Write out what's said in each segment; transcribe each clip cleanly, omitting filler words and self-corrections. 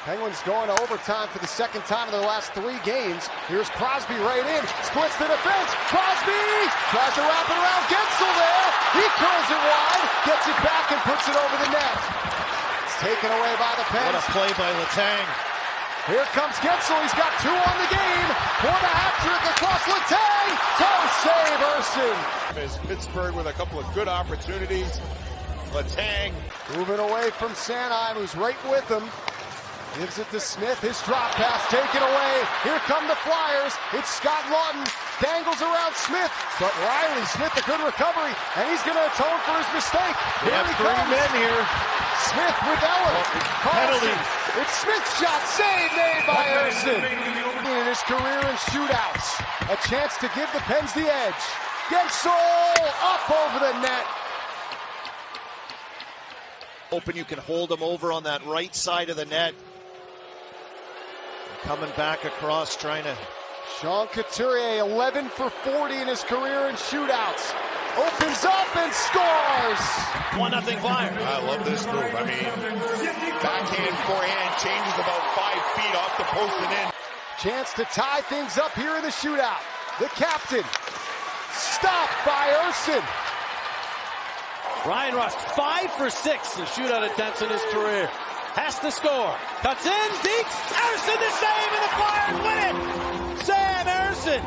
Penguins going to overtime for the second time in their last 3 games. Here's Crosby right in, splits the defense. Crosby tries to wrap it around Gensel there. He curls it wide, gets it back and puts it over the net. It's taken away by the Pens. What a play by Letang. Here comes Gensel, he's got 2 on the game. For the hat-trick across Letang. Toe save Ersson. Is Pittsburgh with a couple of good opportunities. Letang moving away from Sanheim, who's right with him. Gives it to Smith, his drop pass taken away. Here come the Flyers. It's Scott Laughton, dangles around Smith, but Riley Smith, a good recovery, and he's going to atone for his mistake. They have 3 men here. Smith with Ellis. Penalty. It's Smith's shot, save made by Ersson. In his career in shootouts, a chance to give the Pens the edge. Gensel up over the net. Open, you can hold him over on that right side of the net. Coming back across, trying to... Sean Couturier, 11 for 40 in his career in shootouts. Opens up and scores! 1-0 Flyers. I love this move. I mean, backhand, forehand, changes about 5 feet off the post and in. Chance to tie things up here in the shootout. The captain, stopped by Ersson. Ryan Rust, 5 for 6 in shootout attempts in his career. Has to score. Cuts in, Deeks, Ersson the save, and the Flyers win it! Sam Ersson,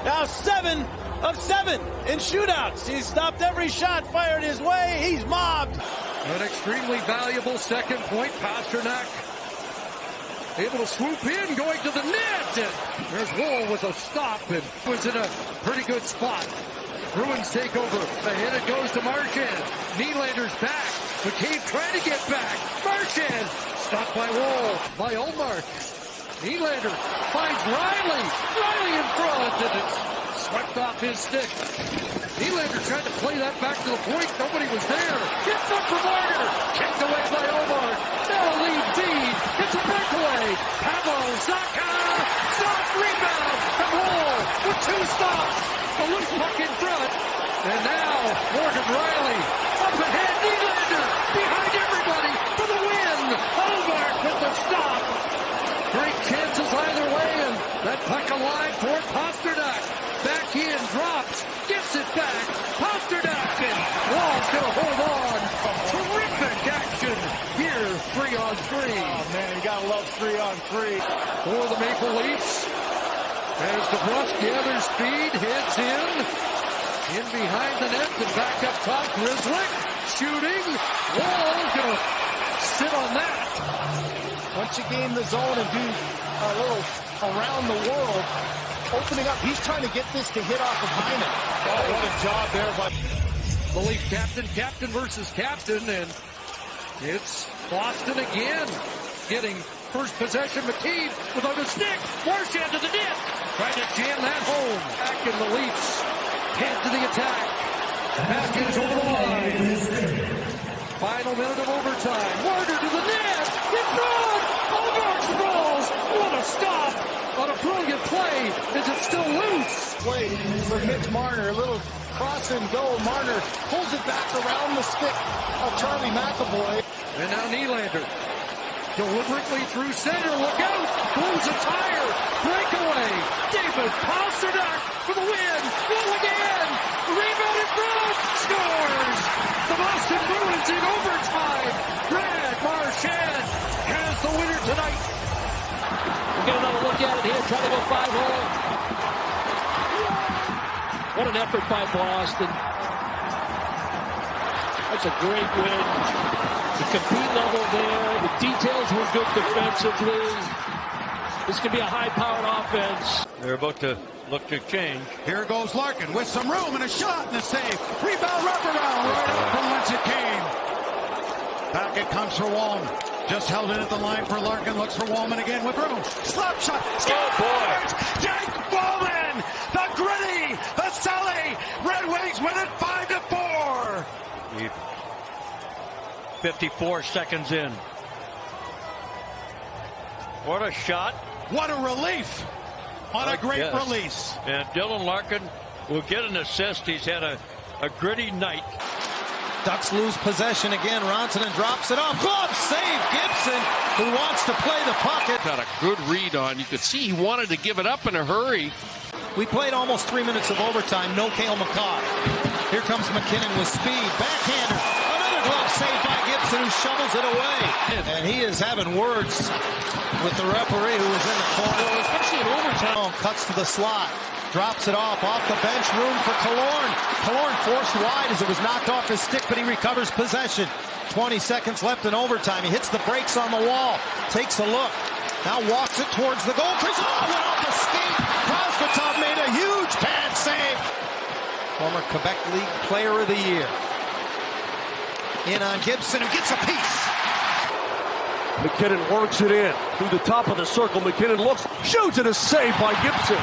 now 7 of 7 in shootouts. He's stopped every shot fired his way. He's mobbed. An extremely valuable second point. Pastrnak able to swoop in, going to the net. And there's Woll with a stop and was in a pretty good spot. Bruins take over. Ahead it goes to Marchand. Nylander's back. McCabe trying to get back. Marchand stopped by Woll, by Ullmark. Nylander finds Riley. Riley in front, and it's swept off his stick. Nylander tried to play that back to the point. Nobody was there. Gets up for Marner. Kicked away by Ullmark. Now a lead feed. It's a breakaway. Pavel Zacha. Stop, rebound. And Woll with 2 stops. A loose puck in front. And now Morgan Riley up ahead. Nylander behind everybody for the win. Ullmark with the stop. Great chances either way, and that puck alive for Pastrnak. Back in, drops, gets it back. Pastrnak, and Wall's gonna hold on. Terrific action here, 3-on-3. Oh man, you gotta love 3-on-3. For the Maple Leafs, as DeBrusk gathers speed, heads in behind the net, and back up top, Grzelcyk, shooting. Wall's gonna sit on that. Once you gain the zone and do a little around the world, opening up, he's trying to get this to hit off of Hyman. Oh, what a job there by the Leaf captain versus captain, and it's Boston again. Getting first possession, McKean without a stick. Marchand to the net, trying to jam that home. Back in the Leafs, head to the attack. Baskets over the line. Final minute of overtime. Marner to the net. In front. Ullmark sprawls. What a stop on a brilliant play. Is it still loose? Play for Mitch Marner. A little cross and go. Marner pulls it back around the stick of Charlie McAvoy. And now Nylander. Deliberately through center. Look out. Blows a tire. Breakaway. David Pastrnak for the win. Goal again. Rebound in front. Scores. The Boston Bruins in overtime. Brad Marchand has the winner tonight. We'll get another look at it here. Trying to go 5-hole. What an effort by Boston. That's a great win. The compete level there. The details were good defensively. This could be a high-powered offense. They're about to look to change. Here goes Larkin with some room and a shot and a save. Rebound wraparound right up from whence it came. Back it comes for Wallman. Just held it at the line for Larkin. Looks for Wallman again with room. Slap shot. Oh boy. Jake Wallman. The gritty. The Sully. Red Wings win it 5-4. 54 seconds in. What a shot. What a relief on a great release. And Dylan Larkin will get an assist. He's had a gritty night. Ducks lose possession again. Rantanen drops it off. Glove save. Gibson, who wants to play the pocket. Got a good read on. You could see he wanted to give it up in a hurry. We played almost 3 minutes of overtime. No Cale Makar. Here comes McKinnon with speed. Backhander. Another glove save by Gibson, who shovels it away. And he is having words with the referee who was in the corner. Especially in overtime. Cuts to the slot. Drops it off the bench, room for Killorn. Killorn forced wide as it was knocked off his stick, but he recovers possession. 20 seconds left in overtime. He hits the brakes on the wall, takes a look, now walks it towards the goal crease. Oh, went off the skate. Prosvetov made a huge pad save. Former Quebec League Player of the Year. In on Gibson, who gets a piece. McKinnon works it in through the top of the circle. McKinnon looks, shoots, and a save by Gibson.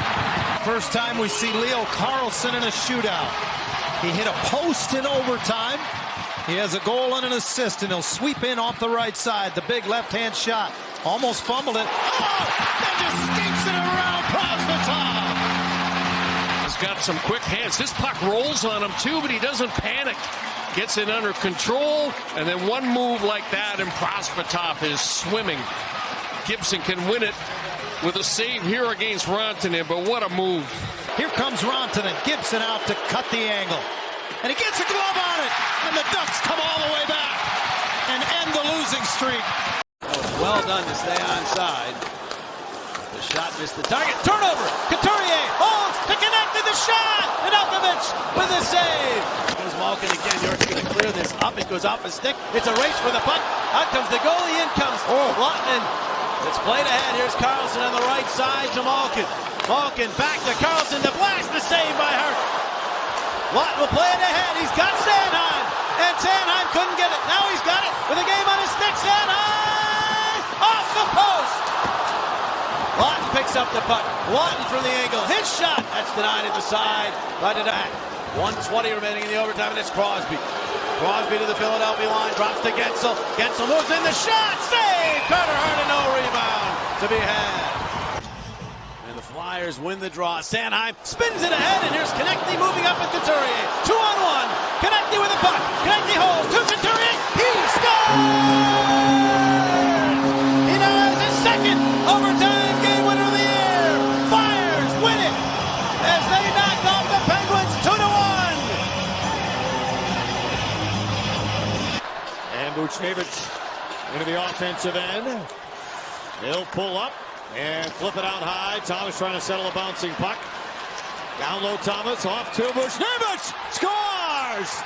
First time we see Leo Carlsson in a shootout. He hit a post in overtime. He has a goal and an assist, and he'll sweep in off the right side. The big left-hand shot. Almost fumbled it. Oh! Then just skinks it around Prosvetov. He's got some quick hands. This puck rolls on him, too, but he doesn't panic. Gets it under control, and then one move like that, and Prosvetov is swimming. Gibson can win it with a save here against Rantanen, but what a move. Here comes Rantanen. Gibson out to cut the angle. And he gets a glove on it. And the Ducks come all the way back and end the losing streak. Well done to stay onside. The shot missed the target. Turnover. Couturier holds to connect to the shot. And Elkovich with the save. Goes Malkin again. York's going to clear this up. It goes off his stick. It's a race for the puck. Out comes the goalie. In comes Lotman. It's played ahead. Here's Carlsson on the right side to Malkin. Malkin back to Carlsson to blast the save by Hart. Watt will play it ahead. He's got Sanheim. And Sanheim couldn't get it. Now he's got it with a game on his stick. Sanheim off the post. Lawton picks up the puck. Lawton from the angle. His shot. That's denied at the side by Danac. 1:20 remaining in the overtime, and it's Crosby. Crosby to the Philadelphia line. Drops to Gensel. Gensel moves in. The shot. Save. Carter Hart, and no rebound to be had. Flyers win the draw. Sanheim spins it ahead, and here's Konechny moving up with Couturier. 2-on-1. Konechny with the puck. Konechny holds to Couturier. He scores! He now has his second overtime game winner of the year. Flyers win it as they knock off the Penguins 2-1. And Buchnevich into the offensive end. They'll pull up and flip it out high. Thomas trying to settle a bouncing puck. Down low, Thomas off to Buchnevich. Scores!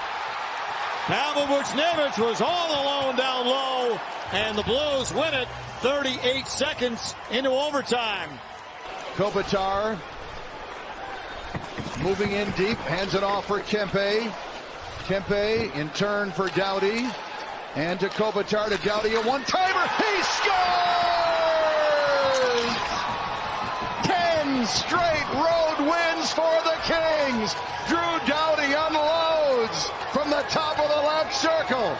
Pavel Buchnevich was all alone down low, and the Blues win it 38 seconds into overtime. Kopitar moving in deep, hands it off for Kempe. Kempe in turn for Doughty. And to Kopitar to Doughty, a one-timer. He scores! 10 straight road wins for the Kings. Drew Doughty unloads from the top of the left circle.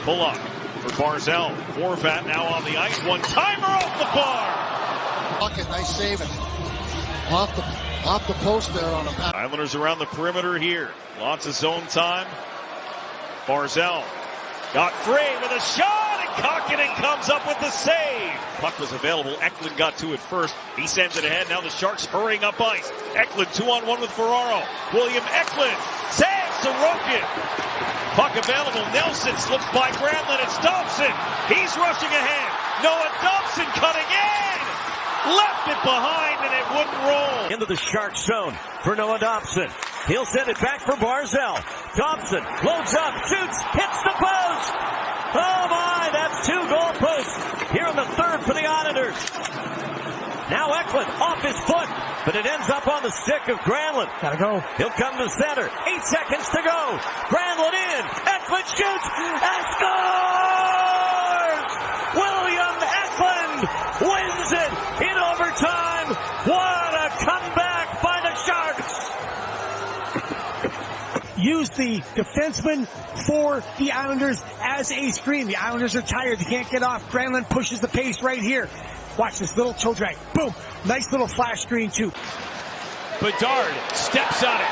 Pull up for Barzell. Horvat now on the ice. One-timer off the bar. Bucket, nice saving. Off the post there on a pass. Islanders around the perimeter here. Lots of zone time. Barzell got free with a shot, and Kokkinen comes up with the save. Puck was available. Eklund got to it first. He sends it ahead. Now the Sharks hurrying up ice. Eklund 2-on-1 with Ferraro. William Eklund saves Sorokin. Puck available. Nelson slips by Granlund. It's Dobson. He's rushing ahead. Noah Dobson cutting in. Left it behind, and it wouldn't roll. Into the Sharks zone for Noah Dobson. He'll send it back for Barzell. Dobson loads up, shoots, hits the post. Oh my, that's 2 goal posts here in the third for the Islanders. Now Eklund off his foot, but it ends up on the stick of Granlund. Gotta go. He'll come to center. 8 seconds to go. Granlund in. Eklund shoots and scores! William Eklund wins it in overtime. What a comeback by the Sharks! Use the defenseman for the Islanders as a screen. The Islanders are tired. They can't get off. Granlund pushes the pace right here. Watch this little toe drag. Boom. Nice little flash screen, too. Bedard steps on it.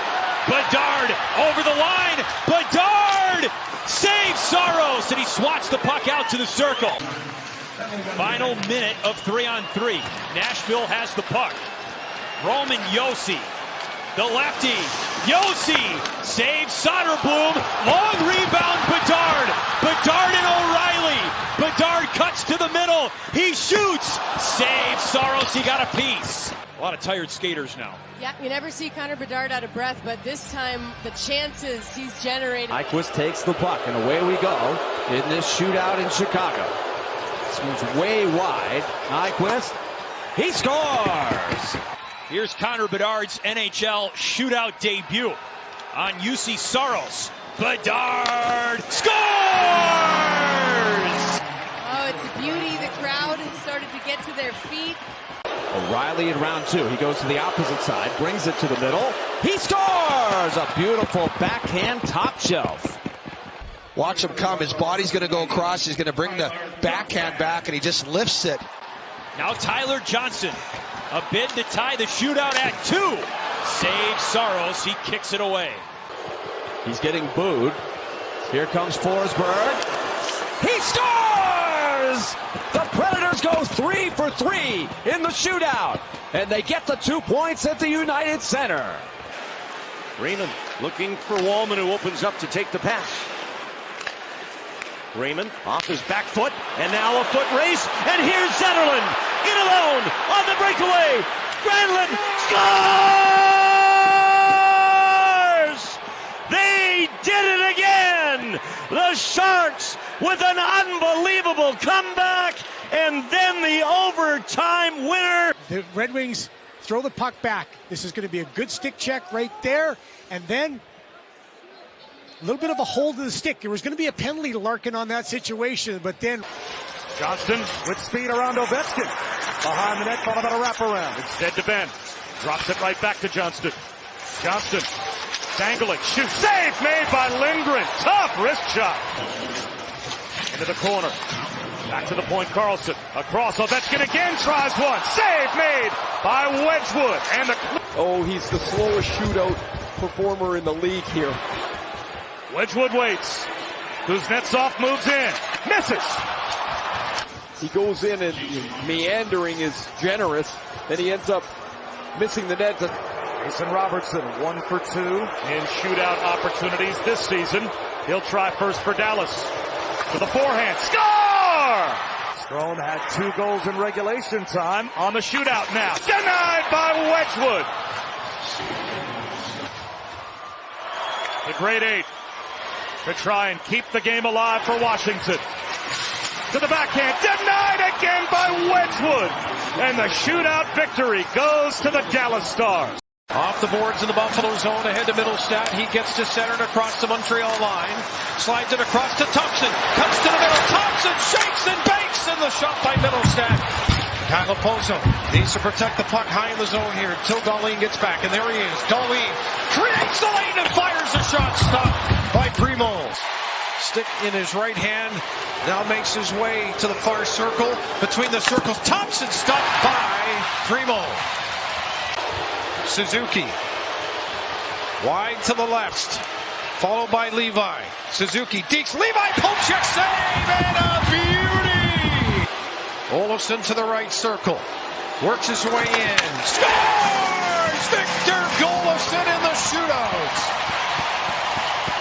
Bedard over the line. Bedard Save Saros, and he swats the puck out to the circle. Final minute of 3-on-3. Nashville has the puck. Roman Josi, the lefty. Josi saves Soderblom. Long rebound, Bedard. Bedard and O'Reilly. Bedard cuts to the middle. He shoots. Saves Saros. He got a piece. A lot of tired skaters now. Yeah, you never see Connor Bedard out of breath, but this time the chances he's generated. Nyquist takes the puck, and away we go in this shootout in Chicago. This one's way wide. Nyquist, he scores! Here's Connor Bedard's NHL shootout debut on UC Saros. Bedard scores! Oh, it's a beauty. The crowd has started to get to their feet. O'Reilly in round two. He goes to the opposite side, brings it to the middle. He scores! A beautiful backhand top shelf. Watch him come. His body's going to go across. He's going to bring the backhand back, and he just lifts it. Now Tyler Johnson. A bid to tie the shootout at 2. Saves Saros. He kicks it away. He's getting booed. Here comes Forsberg. He scores! The Predators go 3 for 3 in the shootout. And they get the 2 points at the United Center. Raymond looking for Wallman, who opens up to take the pass. Raymond off his back foot, and now a foot race, and here's Zetterlund in alone on the breakaway. Granlund scores! They did it again! The Sharks with an unbelievable comeback, and then the overtime winner. The Red Wings throw the puck back. This is going to be a good stick check right there, and then a little bit of a hold of the stick. There was going to be a penalty to Larkin on that situation, but then Johnston with speed around Ovechkin. Behind the net, thought about a wraparound. Instead to Ben. Drops it right back to Johnston. Johnston dangling, shoots, save made by Lindgren. Tough wrist shot. Into the corner. Back to the point, Carlson. Across, Ovechkin again tries one. Save made by Wedgwood. And he's the slowest shootout performer in the league here. Wedgwood waits. Kuznetsov moves in. Misses. He goes in and meandering is generous. Then he ends up missing the net. Mason Robertson, 1 for 2 in shootout opportunities this season. He'll try first for Dallas. To the forehand. Score! Strome had 2 goals in regulation time on the shootout now. Denied by Wedgwood. The grade 8 to try and keep the game alive for Washington. To the backhand, denied again by Wedgwood. And the shootout victory goes to the Dallas Stars. Off the boards in the Buffalo zone, ahead to Middlestat. He gets to center and across the Montreal line. Slides it across to Thompson. Cuts to the middle. Thompson shakes and bakes, and the shot by Middlestat. Kyle Pozo needs to protect the puck high in the zone here until Dahlin gets back. And there he is. Dahlin creates the lane and fires a shot. Stopped by Primo. Stick in his right hand. Now makes his way to the far circle. Between the circles, Thompson stopped by Primo. Suzuki. Wide to the left. Followed by Levi. Suzuki deeks. Levi poke check save and a beauty. Olofsson to the right circle. Works his way in. Scores! Victor Olofsson in the shootout.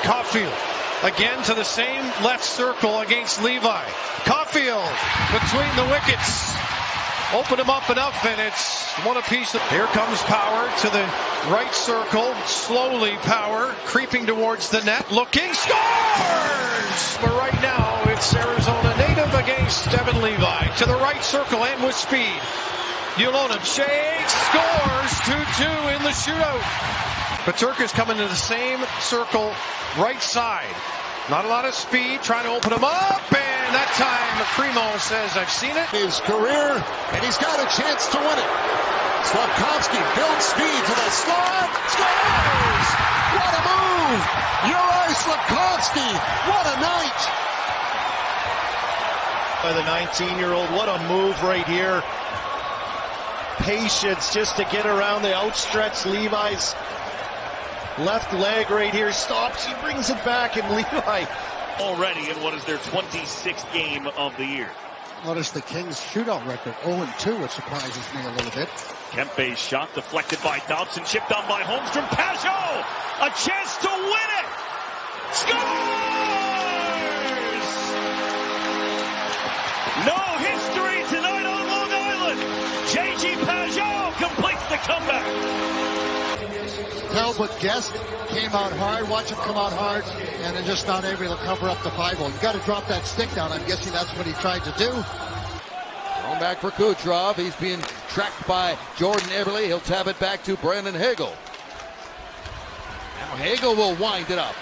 Caulfield. Again to the same left circle against Levi. Caulfield between the wickets. Open him up enough, and it's one apiece. Here comes Power to the right circle. Slowly Power creeping towards the net. Looking. Scores! But right now it's Arizona native against Devin Levi. To the right circle and with speed. Ulonen shakes. Scores. 2-2 in the shootout. Peterka's coming to the same circle. Right side. Not a lot of speed. Trying to open him up. And that time, Primo says, I've seen it. His career, and he's got a chance to win it. Slafkovsky builds speed to the slot. Scores! What a move! Yuri Slafkovsky. What a night! By the 19-year-old, what a move right here. Patience just to get around the outstretched Levi's left leg right here. Stops, he brings it back, and Levi already in what is their 26th game of the year. Notice the Kings shootout record, 0-2, which surprises me a little bit. Kempe's shot deflected by Dobson, chipped on by Holmstrom. Pajot, a chance to win it. Scores! No history tonight on Long Island. J.G. Pajot completes the comeback. Talbot Guest came out hard. Watch him come out hard, and then just not able to cover up the 5-0. You got to drop that stick down. I'm guessing that's what he tried to do. Thrown back for Kucherov. He's being tracked by Jordan Eberle. He'll tap it back to Brandon Hagel. Now Hagel will wind it up.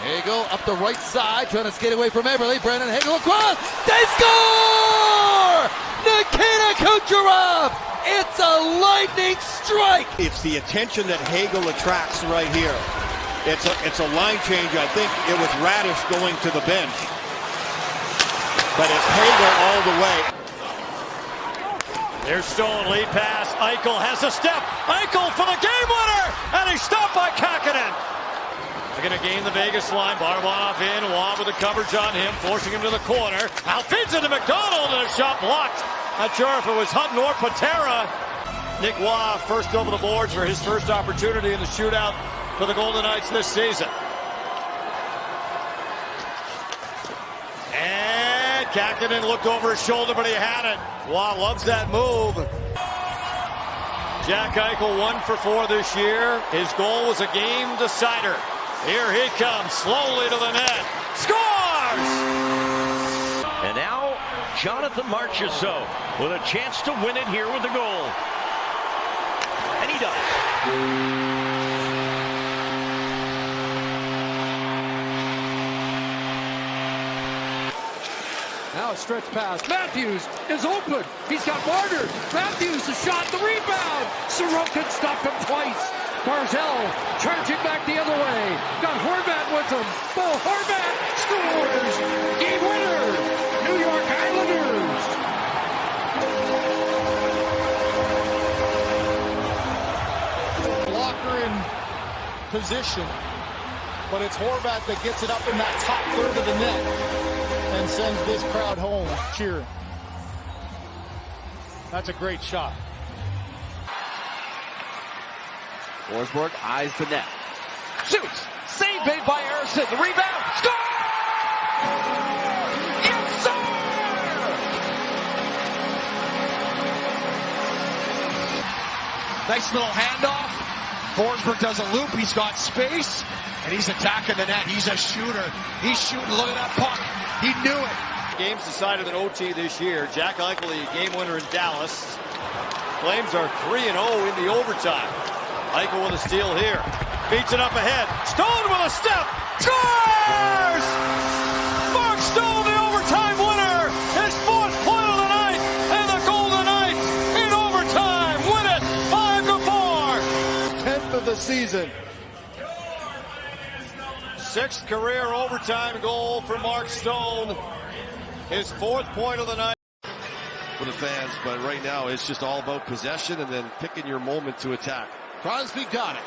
Hagel up the right side, trying to skate away from Eberle. Brandon Hagel across. They score! Nikita Kucherov! It's a lightning strike! It's the attention that Hagel attracts right here. It's a line change. I think it was Radish going to the bench. But it's Hagel all the way. There's Stone, lead pass. Eichel has a step. Eichel for the game winner! And he's stopped by Kakkonen. They're going to gain the Vegas line. Barabanov in. Waugh with the coverage on him, forcing him to the corner. Out feeds into McDonald, and a shot blocked. Not sure if it was Hutton or Patera. Nick Waugh first over the boards for his first opportunity in the shootout for the Golden Knights this season. And Kakkonen looked over his shoulder, but he had it. Waugh loves that move. Jack Eichel 1 for 4 this year. His goal was a game decider. Here he comes, slowly to the net. Scores! And now, Jonathan Marchessault with a chance to win it here with a goal. And he does. Now a stretch pass. Matthews is open. He's got Marner. Matthews, the shot, the rebound. Sorokin stopped him twice. Barzal charging back the other way. Got Horvat with him. Bo Horvat scores. Game winner. New York Islanders. Blocker in position, but it's Horvat that gets it up in that top third of the net and sends this crowd home cheering. That's a great shot. Forsberg eyes the net. Shoots. Save made by Ersson. The rebound. Score! Yes, sir! Nice little handoff. Forsberg does a loop. He's got space, and he's attacking the net. He's a shooter. He's shooting. Look at that puck. He knew it. Games decided in OT this year. Jack Eichel, a game winner in Dallas. Flames are 3-0 in the overtime. Eichel with a steal here. Beats it up ahead. Stone with a step. Scores! Mark Stone, the overtime winner. His 4th point of the night. And the Golden Knights in overtime win it 5-4. 10th of the season. 6th career overtime goal for Mark Stone. His 4th point of the night. For the fans, but right now it's just all about possession and then picking your moment to attack. Crosby got it.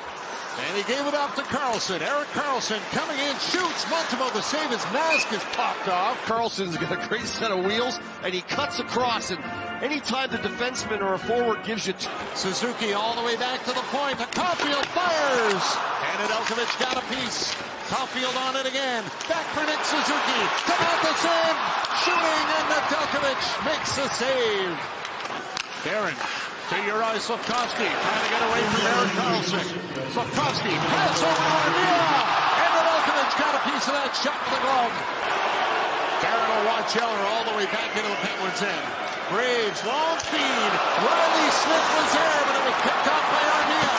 And he gave it off to Carlson. Erik Karlsson coming in, shoots. Montembeault, the save, his mask is popped off. Karlsson's got a great set of wheels, and he cuts across. And anytime the defenseman or a forward gives you... Suzuki all the way back to the point. Caulfield fires. And Nedeljkovic got a piece. Caulfield on it again. Back for Nick Suzuki. Tomatosin shooting, and Nedeljkovic makes the save. Barron to Juraj Slafkovsky, trying to get away from Erik Karlsson. Slafkovsky, pass over Armia, and Nedeljkovic got a piece of that shot with the glove. Barron will watch Eller all the way back into the Penguins' end. Graves, long speed. Riley Smith was there, but it was picked up by Armia.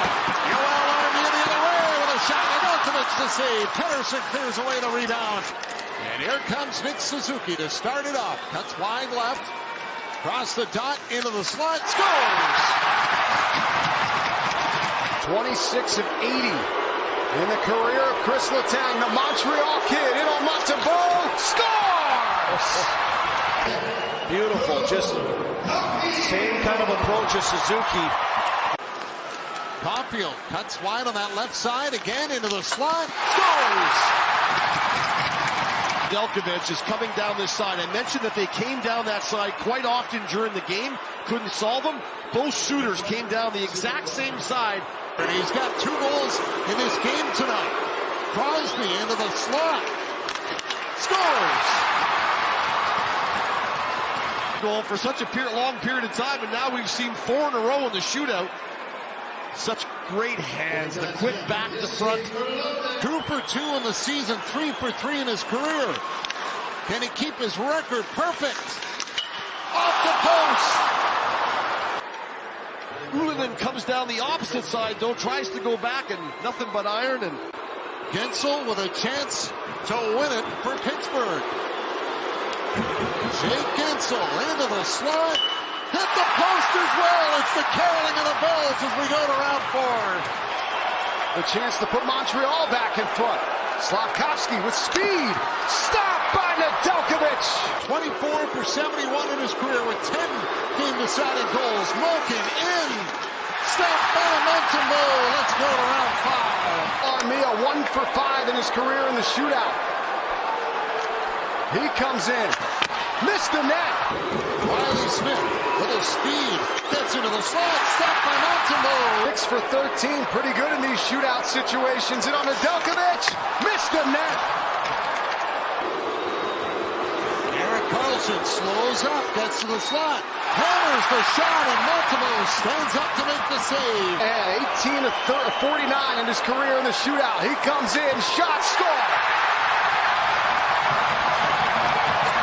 Yoel Armia the other way with a shot. Nedeljkovic to save. Pettersson clears away the rebound. And here comes Nick Suzuki to start it off. Cuts wide left. Across the dot, into the slot, scores! 26 of 80 in the career of Chris Letang, the Montreal kid, in on Montembeault, scores! Beautiful, just same kind of approach as Suzuki. Caulfield cuts wide on that left side, again into the slot, scores! Nedeljkovic is coming down this side. I mentioned that they came down that side quite often during the game. Couldn't solve them. Both shooters came down the exact same side. And he's got 2 goals in this game tonight. Crosby into the slot. Scores! Goal for such a long period of time, and now we've seen 4 in a row in the shootout. Such great hands, the quick back to front. 2 for 2 in the season, 3 for 3 in his career. Can he keep his record perfect? Off the post! Ullinen comes down the opposite side, though, tries to go back, and nothing but iron. And Gensel with a chance to win it for Pittsburgh. Jake Gensel into the slot. Hit the post as well. It's the caroling of the bells as we go to round 4. The chance to put Montreal back in front. Slafkovsky with speed. Stopped by Nedeljkovic. 24 for 71 in his career with 10 game-deciding goals. Malkin in. Stopped by Montembeau. Let's go to round 5. Armia 1 for 5 in his career in the shootout. He comes in. Missed the net. Riley Smith with his speed. Gets into the slot. Stopped by Montembeau. 6 for 13. Pretty good in these shootout situations. And on Nedeljkovic. Missed the net. Erik Karlsson slows up. Gets to the slot. Hammers the shot. And Montembeau stands up to make the save. And 18 of 49 in his career in the shootout. He comes in. Shot. Score.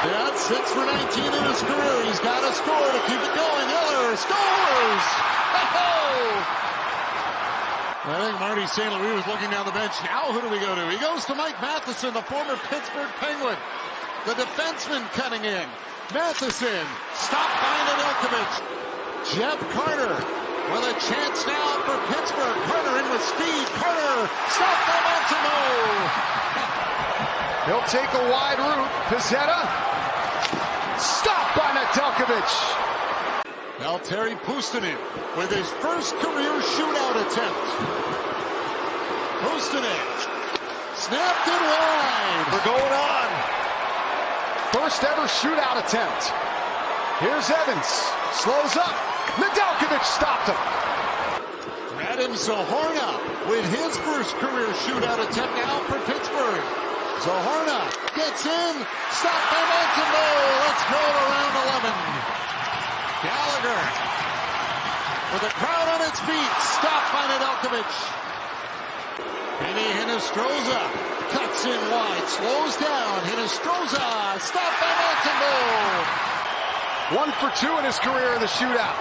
Yeah, 6 for 19 in his career. He's got to score to keep it going. Eller scores! I think Marty St. Louis was looking down the bench. Now who do we go to? He goes to Mike Matheson, the former Pittsburgh Penguin. The defenseman cutting in. Matheson, stopped by Nedeljkovic. Jeff Carter with a chance now for Pittsburgh. Carter in with speed. Carter, stopped by Montembeau. He'll take a wide route. Pezzetta. Stopped by Nedeljkovic. Valtteri Puustinen with his first career shootout attempt. Puustinen snapped it wide. We're going on. First ever shootout attempt. Here's Evans. Slows up. Nedeljkovic stopped him. Radim Zohorna with his first career shootout attempt now for Pittsburgh. Zohorna gets in, stopped by Montembeau. Let's go to round 11. Gallagher with the crowd on its feet, stopped by Nedeljkovic. Penny Hinostroza cuts in wide, slows down. Hinostroza stopped by Montembeau. 1 for 2 in his career in the shootout.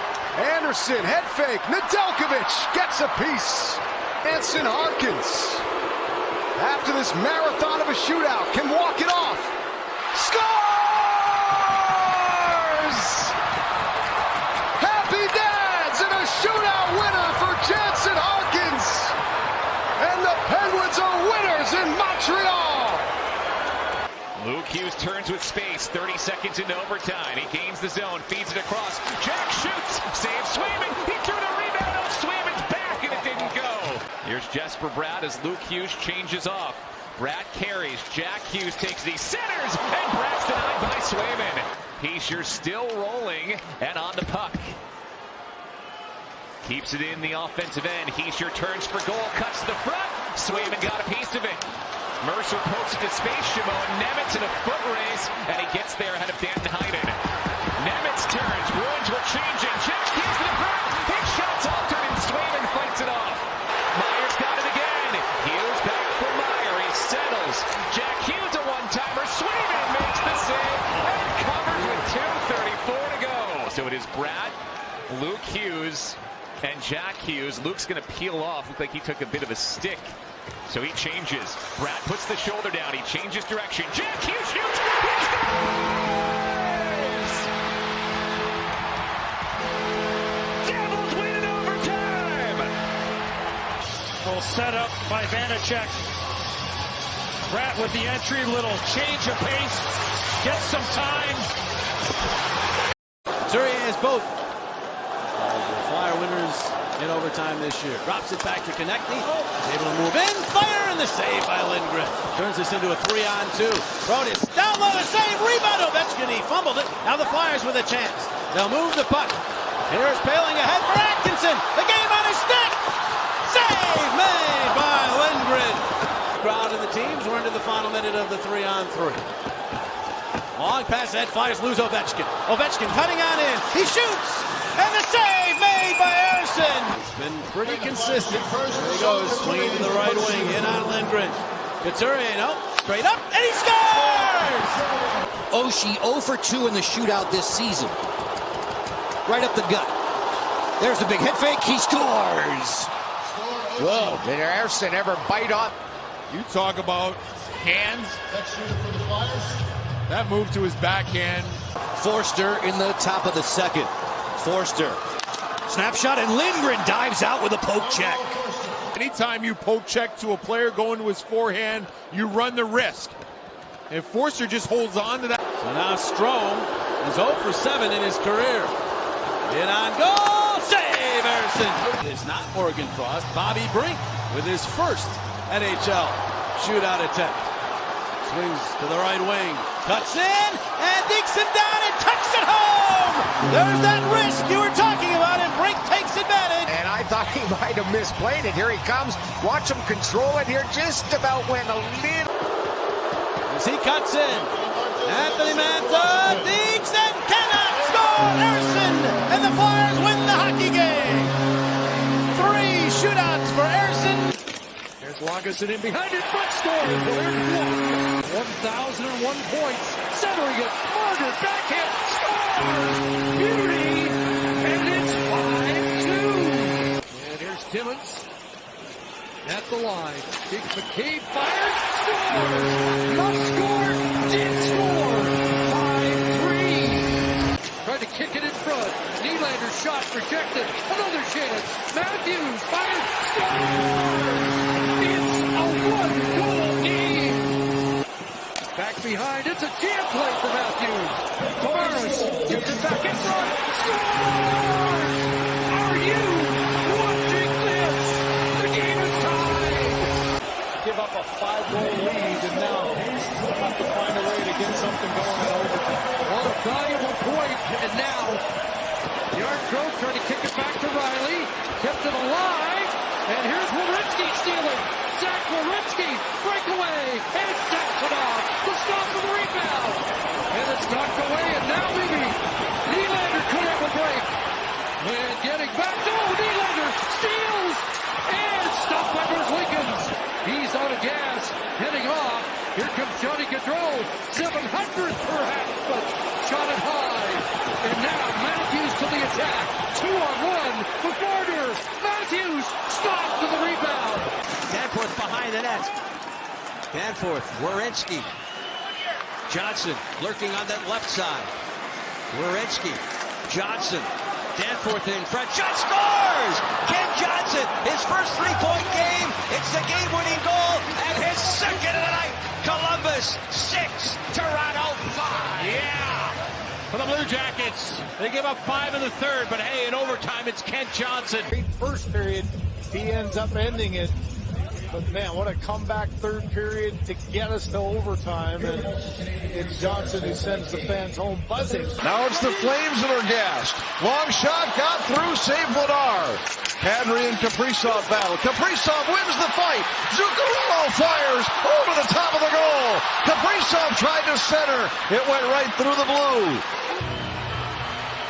Anderson, head fake. Nedeljkovic gets a piece. Jansen Harkins, after this marathon of a shootout, can walk it off. Scores! Happy Dads and a shootout winner for Jansen Harkins. And the Penguins are winners in Montreal. Luke Hughes turns with space. 30 seconds into overtime. He gains the zone, feeds it across. Jack shoots. Saves Swayman. He threw the rebound on Swayman's back, and it didn't go. Here's Jesper Bratt as Luke Hughes changes off. Bratt carries. Jack Hughes takes the centers, and Bratt's denied by Swayman. Hischier still rolling and on the puck. Keeps it in the offensive end. Hischier turns for goal, cuts to the front. Swayman got a piece of it. Mercer pokes it to space. Shimon Nemitz in a foot race, and he gets there ahead of Danton Heinen. Nemitz turns. Bruins were changing. Jack Hughes to the front. His shot's altered, and Swayman fights it off. Myers got it again. Hughes back for Meyer. He settles. Jack Hughes a one-timer. Swayman makes the save and covers with 2:34 to go. So it is Bratt, Luke Hughes, and Jack Hughes. Luke's going to peel off. Looked like he took a bit of a stick. So he changes. Bratt puts the shoulder down. He changes direction. Jack Hughes shoots. He scores! Devils win in overtime! Well, set up by Vanacek. Bratt with the entry, little change of pace. Gets some time. Couturier has both. The Flyer winners in overtime this year. Drops it back to Konechny. He's able to move in. Fire, and the save by Lindgren. Turns this into a 3-on-2. Protas down low, the save. Rebound. Ovechkin, he fumbled it. Now the Flyers with a chance. They'll move the puck. Here's Poehling ahead for Atkinson. The game on his stick. Save made by Lindgren. Crowd and the teams. We're into the final minute of the 3-on-3. Long pass ahead. Flyers lose Ovechkin. Ovechkin cutting on in. He shoots. And the save made by Ersson. It's been pretty consistent. There he goes. Swinging to the right wing. In on Lindgren. Couturier, no. Straight up. And he scores! Oshie 0 for 2 in the shootout this season. Right up the gut. There's the big head fake. He scores. Whoa. Did Ersson ever bite on? You talk about hands. That move to his backhand. Forster in the top of the second. Forster. Snapshot, and Lindgren dives out with a poke check. Anytime you poke check to a player going to his forehand, you run the risk. And Forster just holds on to that. So now Strome is 0 for 7 in his career. In on goal, save Ersson. It's not Morgan Frost. Bobby Brink with his first NHL shootout attempt. Swings to the right wing, cuts in, and Dixon down and tucks it home. There's that risk you were talking about, and Brink takes advantage. And I thought he might have misplayed it. Here he comes. Watch him control it here. Just about went a little. As he cuts in, Anthony Mantha, Dixon cannot score. Ersson, and the Flyers win the hockey game. 3 shootouts for Ersson. Here's Lagesson in behind it, front scoring. There's 1,001 points. Centering it, Marner, backhand, scores! Beauty, and it's 5-2. And here's Timmins at the line. Big McCabe fires, scores! Must score, did score! 5-3. Tried to kick it in front. Nylander shot rejected. Another chance. Matthews fires, scores! Back behind, it's a jam play for Matthews. Tavares gives it back in front. Scores! Are you watching this? The game is tied. Give up a 5-goal lead, and now he'll have to find a way to get something going in overtime. What a valuable point, and now Yardgrove trying to kick it back to Riley. Kept it alive, and here's Werenski stealing. Zach Werenski, breakaway, and Samsonov to stop the rebound. And it's knocked away, and now Ruby. Nylander could have a break. And getting back, Nylander steals, and stopped by Merzlikins. He's out of gas, heading off. Here comes Johnny Gaudreau, 700th perhaps, but shot it high. And now Matthews to the attack, 2-on-1 with Marner. Matthews stopped to the rebound. Danforth behind the net. Danforth, Werenski. Johnson lurking on that left side. Werenski, Johnson. Danforth in front. Shot scores! Ken Johnson, his first 3-point game. It's the game-winning goal and his second of the night. Columbus 6, Toronto 5. Yeah! For the Blue Jackets, they give up 5 in the third, but hey, in overtime, it's Kent Johnson. First period, he ends up ending it. But man, what a comeback third period to get us to overtime. And it's Johnson who sends the fans home buzzing. Now it's the Flames that are gassed. Long shot, got through, saved Vladar. Kadri and Kaprizov battle. Kaprizov wins the fight. Zuccarello fires over the top of the goal. Kaprizov tried to center. It went right through the blue.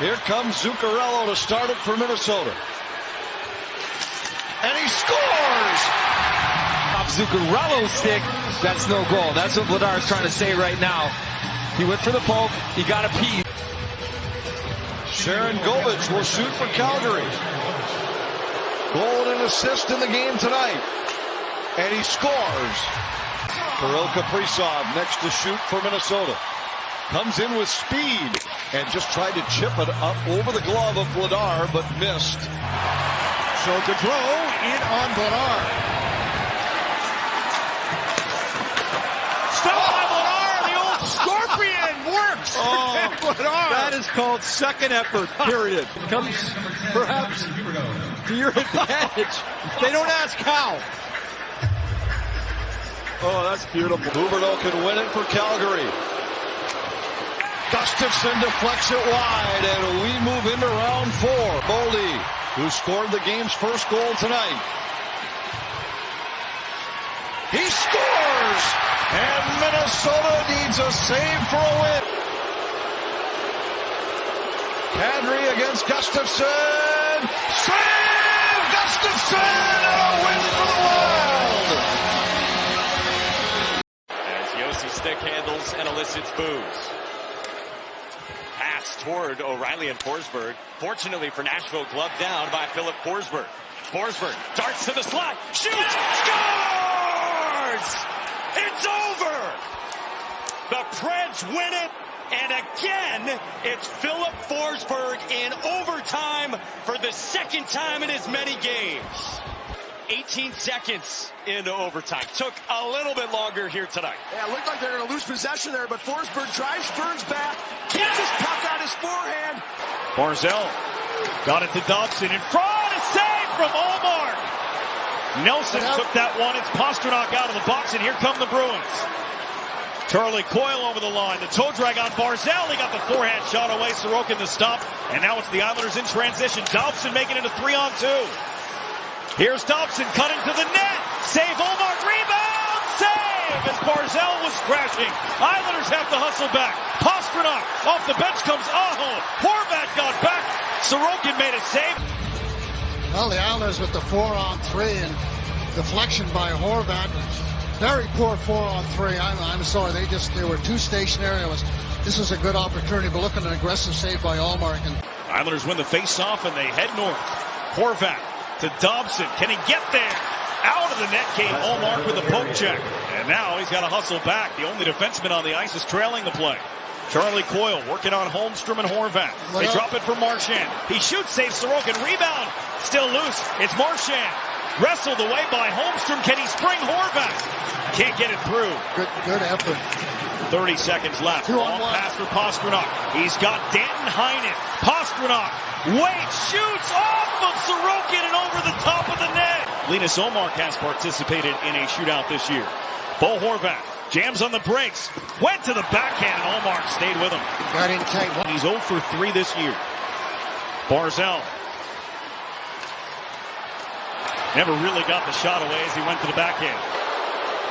Here comes Zuccarello to start it for Minnesota. And he scores! Zuccarello's stick, that's no goal. That's what Vladar is trying to say right now. He went for the poke, he got a piece. Sharon Govich will shoot for Calgary. Goal and an assist in the game tonight. And he scores. Kirill Kaprizov next to shoot for Minnesota. Comes in with speed and just tried to chip it up over the glove of Vladar, but missed. So Gaudreau in on Vladar. Stop by Vladar, the old scorpion work Oh, that is called second effort, period. Comes perhaps to your advantage. They don't ask how. Oh, that's beautiful. Huberdeau can win it for Calgary. Gustafsson deflects it wide, and we move into round 4. Boldy, who scored the game's first goal tonight. He scores! And Minnesota needs a save for a win. Kadri against Gustafsson. Save! Gustafsson! And a win for the Wild! As Yossi stick handles and elicits boos. Pass toward O'Reilly and Forsberg. Fortunately for Nashville, gloved down by Philip Forsberg. Forsberg darts to the slot. Shoots! Scores! It's over! The Preds win it, and again, it's Philip Forsberg in overtime for the second time in as many games. 18 seconds into overtime. Took a little bit longer here tonight. Yeah, it looked like they're going to lose possession there, but Forsberg drives Burns back, gets his puck on his forehand. Barzal got it to Dobson in front, a save from Ullmark. Nelson took that one. It's Pastrnak out of the box, and here come the Bruins. Charlie Coyle over the line. The toe drag on Barzal. He got the forehand shot away. Sorokin the stop. And now it's the Islanders in transition. Dobson making it a 3-on-2. Here's Dobson cutting to the net. Save Ullmark. Rebound. Save as Barzal was crashing. Islanders have to hustle back. Pastrnak off the bench comes Aho. Horvat got back. Sorokin made a save. Well, the Islanders with the 4-on-3 and deflection by Horvat. Very poor 4-on-3. I'm sorry. They were too stationary. This was a good opportunity, but look at an aggressive save by Ullmark. Islanders win the face-off and they head north. Horvat to Dobson. Can he get there? Out of the net came Ullmark with a poke check. And now he's got to hustle back. The only defenseman on the ice is trailing the play. Charlie Coyle working on Holmstrom and Horvat. They drop it for Marchand. He shoots, saves Sorokin. Rebound. Still loose. It's Marchand. Wrestled away by Holmstrom. Can he spring Horvat? Can't get it through. Good effort. 30 seconds left. Long pass for Pastrnak. He's got Danton Heinen. Pastrnak waits, shoots off of Sorokin and over the top of the net. Linus Ullmark has participated in a shootout this year. Bo Horvat jams on the brakes. Went to the backhand and Ullmark stayed with him. Got in tight. He's 0 for 3 this year. Barzal never really got the shot away as he went to the backhand.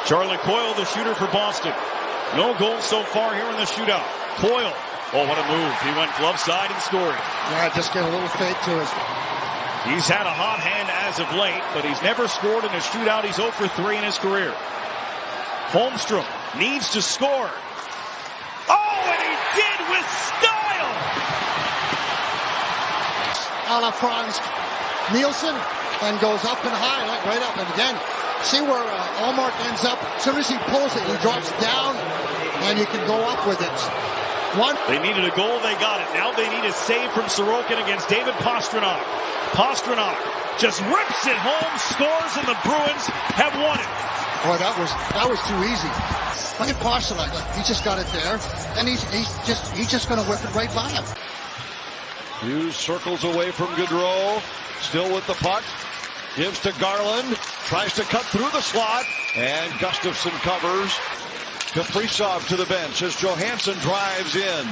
Charlie Coyle, the shooter for Boston. No goals so far here in the shootout. Coyle. Oh, what a move. He went glove side and scored. Yeah, just get a little fake to his. He's had a hot hand as of late, but he's never scored in a shootout. He's 0 for 3 in his career. Holmstrom needs to score. Oh, and he did with style! A la Franz Nielsen, and goes up and high, like right up. And again, see where Ullmark ends up. As soon as he pulls it, he drops down, and you can go up with it. They needed a goal, they got it. Now they need a save from Sorokin against David Pastrnak. Pastrnak just rips it home, scores, and the Bruins have won it. Boy, that was too easy. Look at Pastrnak. He just got it there, and he's just going to whip it right by him. Hughes circles away from Gaudreau. Still with the puck. Gives to Garland. Tries to cut through the slot. And Gustafsson covers. Kaprizov to the bench as Johansson drives in.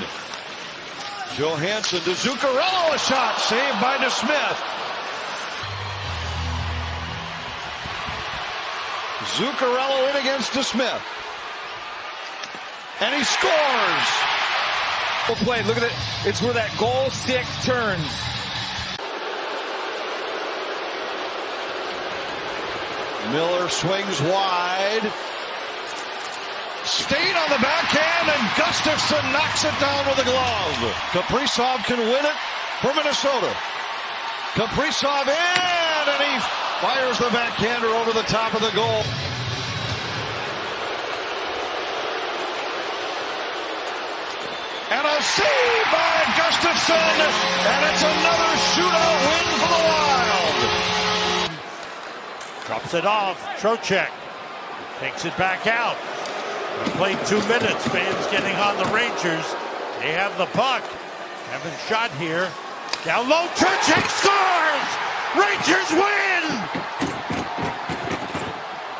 Johansson to Zuccarello. A shot saved by DeSmith. Zuccarello in against DeSmith. And he scores. Well played. Look at it. It's where that goal stick turns. Miller swings wide. Stain on the backhand, and Gustafsson knocks it down with a glove. Kaprizov can win it for Minnesota. Kaprizov in, and he fires the backhander over the top of the goal. And a save by Gustafsson, and it's another shootout win for the Wild. Drops it off. Trocheck takes it back out. Played 2 minutes. Fans getting on the Rangers. They have the puck. Haven't shot here. Down low, Trocheck scores! Rangers win!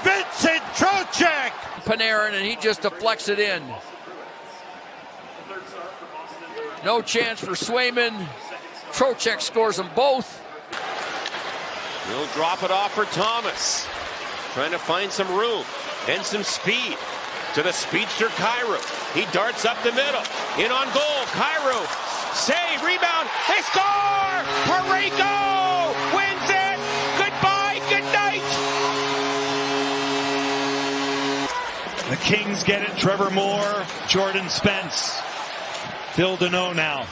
Vincent Trocheck! Panarin, and he just deflects it in. No chance for Swayman. Trocheck scores them both. He'll drop it off for Thomas. Trying to find some room and some speed to the speedster Cairo. He darts up the middle. In on goal. Cairo. Save. Rebound. They score! Parayko wins it! Goodbye. Good night! The Kings get it. Trevor Moore. Jordan Spence. Phil Deneau now.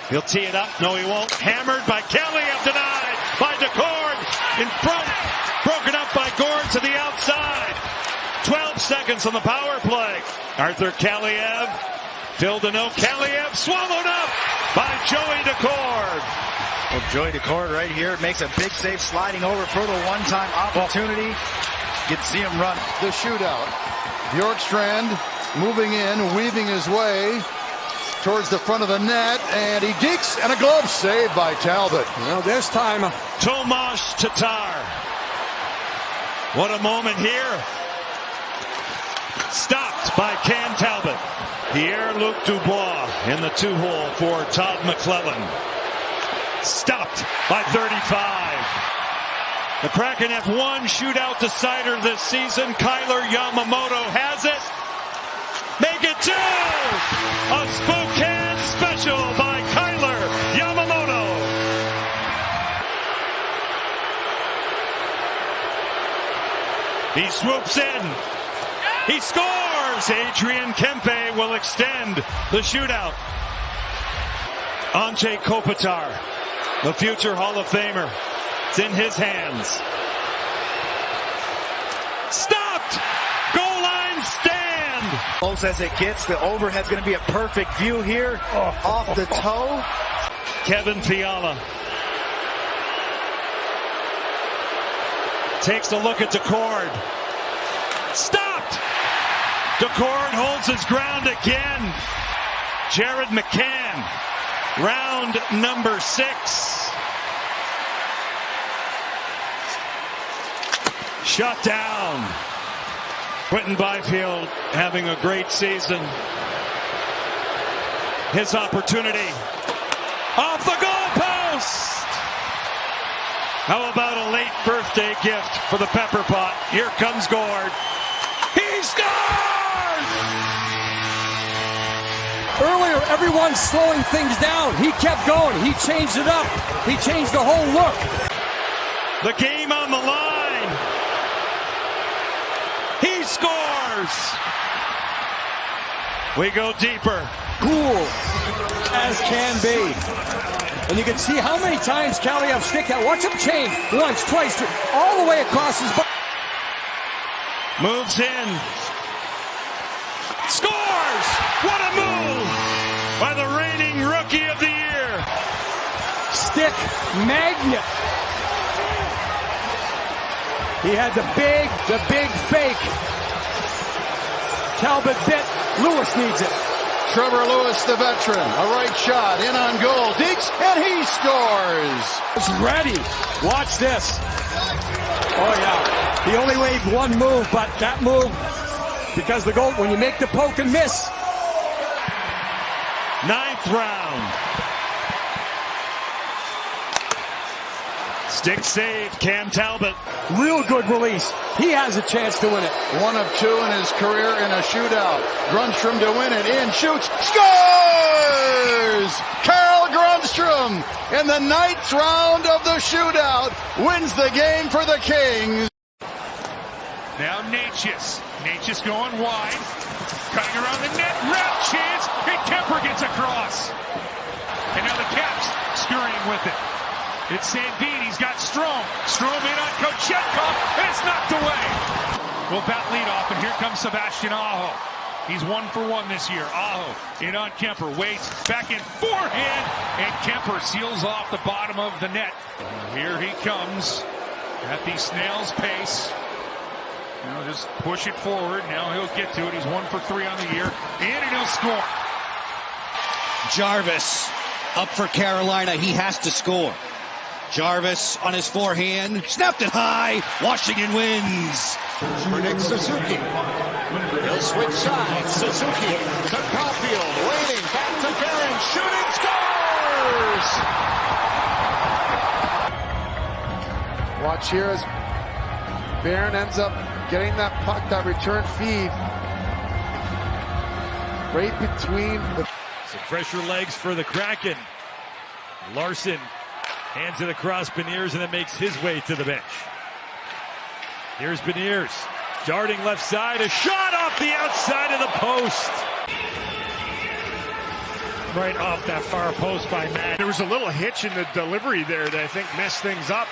He'll tee it up. No, he won't. Hammered by Kaliev. Denied by DeCord. In front. Broken up by Gord to the outside. 12 seconds on the power play. Arthur Kaliev. Phil Deneau. Kaliev swallowed up by Joey DeCord. Well, Joey DeCord right here makes a big save, sliding over for the one-time opportunity. You can see him run. The shootout. Bjorkstrand moving in, weaving his way towards the front of the net, and he dekes, and a glove save by Talbot. Well, this time, Tomas Tatar. What a moment here. Stopped by Cam Talbot. Pierre-Luc Dubois in the 2-hole for Todd McClellan. Stopped by 35. The Kraken have one shootout decider this season. Kyler Yamamoto has it. Make it two! A Spokane special by Kyler Yamamoto. He swoops in. He scores! Adrian Kempe will extend the shootout. Anze Kopitar, the future Hall of Famer. It's in his hands. Stopped! Goal line stand! Close as it gets. The overhead's going to be a perfect view here. Off the toe. Kevin Fiala takes a look at DeCord. Stopped! DeCord holds his ground again. Jared McCann, round number 6. Shut down. Quentin Byfield having a great season. His opportunity. Off the goalpost! How about a late birthday gift for the Pepper Pot? Here comes Gord. He scores! earlier, everyone's slowing things down. He kept going. He changed it up. He changed the whole look. The game on the line. He scores. We go deeper. Cool as can be. And you can see how many times Kaliev stick that. Watch him change. Once, twice, all the way across his body. Moves in. Scores! What a move by the reigning Rookie of the Year. Stick magnet. He had the big fake. Talbot bit. Lewis needs it. Trevor Lewis, the veteran, a right shot, in on goal, Deeks, and he scores! It's ready. Watch this. Oh yeah, he only made one move, but that move, because the goal, when you make the poke and miss. 9th round. Stick save, Cam Talbot. Real good release. He has a chance to win it. 1 of 2 in his career in a shootout. Grundstrom to win it. In, shoots, scores! Carl Grundstrom in the 9th round of the shootout wins the game for the Kings. Now Natchez. Natchez going wide. Cutting around the net. Wrap chance. And Kemper gets across. And now the Caps scurrying with it. It's Sandin. He's got Strome. Strome in on Kochetkov. And it's knocked away. Will bat lead off. And here comes Sebastian Aho. He's 1 for 1 this year. Aho in on Kemper. Waits. Back in forehand. And Kemper seals off the bottom of the net. Here he comes at the snail's pace. You know, just push it forward. Now he'll get to it. He's 1 for 3 on the year. And he'll score. Jarvis up for Carolina. He has to score. Jarvis on his forehand. Snapped it high. Washington wins. For Nick Suzuki. He'll switch sides. Suzuki to Caulfield. Waiting. Back to Barron. Shooting. Scores! Watch here as Barron ends up getting that puck, that return feed. Right between the... Some fresher legs for the Kraken. Larson hands it across Beniers and then makes his way to the bench. Here's Beniers. Darting left side. A shot off the outside of the post. Right off that far post by Matt. There was a little hitch in the delivery there that I think messed things up.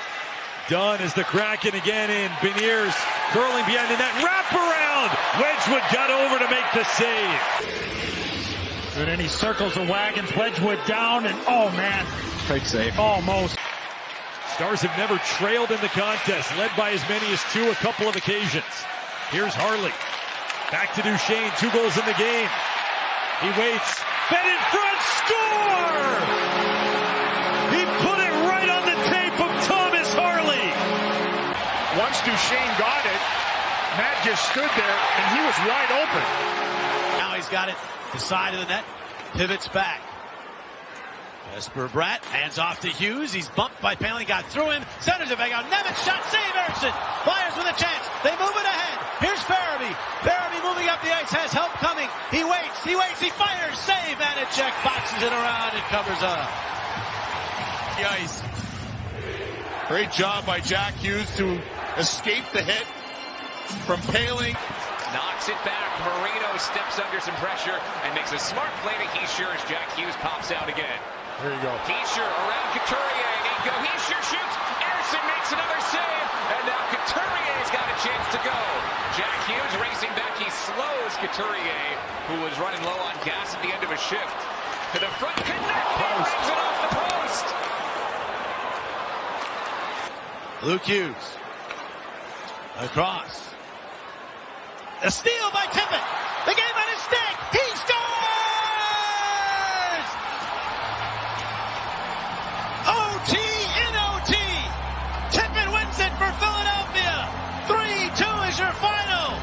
Dunn is the Kraken again in. Beniers curling behind the net. Wrap around. Wedgwood got over to make the save. And then he circles the wagons. Wedgwood down and oh man. Great save. Almost. Stars have never trailed in the contest, led by as many as 2 a couple of occasions. Here's Harley. Back to Duchesne. 2 goals in the game. He waits. Fed in front. Score! He put it right on the tape of Thomas Harley. Once Duchesne got it, Matt just stood there and he was wide open. Now he's got it the side of the net. Pivots back. Jesper Bratt hands off to Hughes. He's bumped by Penley, got through him. Centers it back out. Nemitz shot, save Eriksson. Flyers with a chance. They move it ahead. Here's Farabee. Farabee moving up the ice, has help coming. He waits, he fires, save. Vanacek boxes it around and covers up. The ice. Great job by Jack Hughes to escape the hit from Poehling. Knocks it back. Marino steps under some pressure and makes a smart play to Hischier as Jack Hughes pops out again. There you go. Hischier around Couturier. Nico Hischier shoots. Eriksson makes another save. And now Couturier's got a chance to go. Jack Hughes racing back. He slows Couturier, who was running low on gas at the end of a shift. To the front. Connected. Brings it off the post. Luke Hughes. Across. A steal by Tippett. The game on his stick. He scores! OT in OT. Tippett wins it for Philadelphia. 3-2 is your final.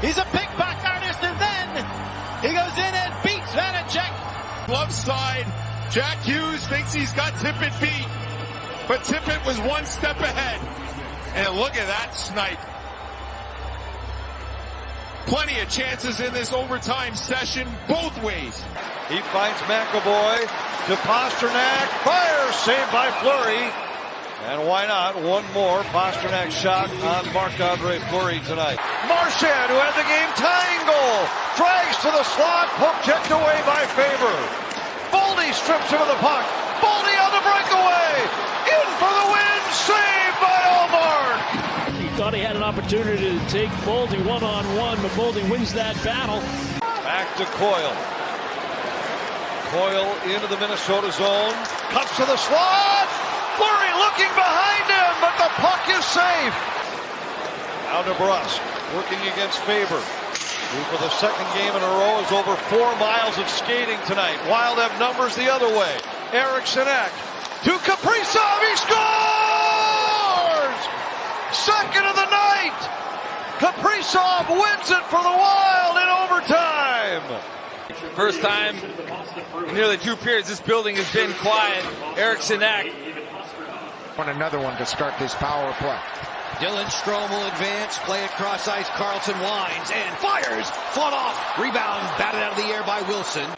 He's a pickpocket artist, and then he goes in and beats Vanacek. Glove side. Jack Hughes thinks he's got Tippett beat. But Tippett was one step ahead. And look at that snipe. Plenty of chances in this overtime session, both ways. He finds McAvoy to Pastrnak. Fires, saved by Fleury. And why not? One more Pastrnak shot on Marc-Andre Fleury tonight. Marchand, who had the game-tying goal, drags to the slot, poke checked away by Faber. Boldy strips him of the puck. Boldy on the breakaway. In for the win, saved by Allmark. He thought he had an opportunity to take Boldy one-on-one, but Boldy wins that battle. Back to Coyle. Coyle into the Minnesota zone. Cuts to the slot. Fleury looking behind him, but the puck is safe. Now DeBrusk working against Faber, who for the second game in a row is over 4 miles of skating tonight. Wild have numbers the other way. Eriksson to Kaprizov. He scores! Second of the night. Kaprizov wins it for the Wild in overtime. First time in nearly 2 periods this building has been quiet. Eriksson on another one to start this power play. Dylan Strome will advance, play it cross ice. Carlson winds and fires. Fought off. Rebound batted out of the air by Wilson.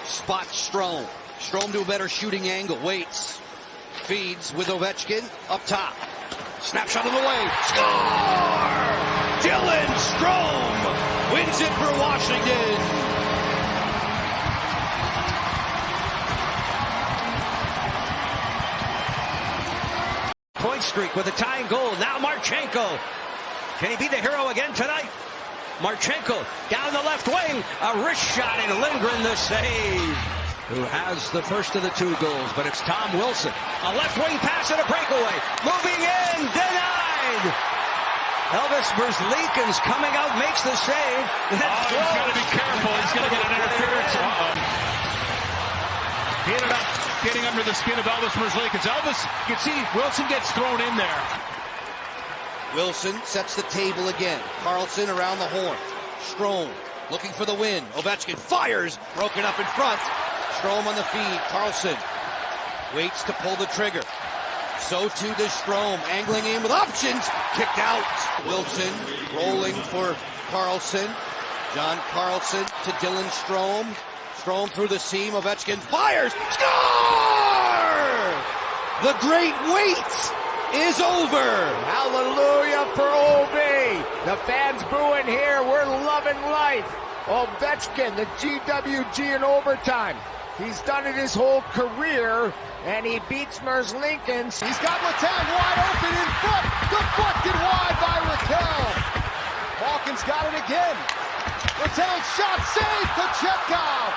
Spot Strome. Strome to a better shooting angle. Waits. Feeds with Ovechkin up top. Snapshot of the way. Score! Dylan Strome wins it for Washington. Point streak with a tying goal. Now Marchenko. Can he be the hero again tonight? Marchenko down the left wing. A wrist shot and Lindgren the save. Who has the first of the 2 goals, but it's Tom Wilson. A left wing pass and a breakaway. Moving in, denied. Elvis Merzlikins coming out, makes the save. He's got to be careful. He's going to get an interference. He ended up getting under the skin of Elvis Merzlikins. Elvis, you can see Wilson gets thrown in there. Wilson sets the table again. Carlson around the horn. Strome looking for the win. Ovechkin fires. Broken up in front. Strome on the feed. Carlson waits to pull the trigger. So too does Strome. Angling in with options. Kicked out. Wilson rolling for Carlson. John Carlson to Dylan Strome. Strome through the seam. Ovechkin fires. Score! The great wait is over. Hallelujah for OB. The fans booing here. We're loving life. Ovechkin, the GWG in overtime. He's done it his whole career, and he beats Merzlikins. He's got Letang wide open in front. Deflected wide by Raquel. Malkin's got it again. Letang shot saved to Chekhov.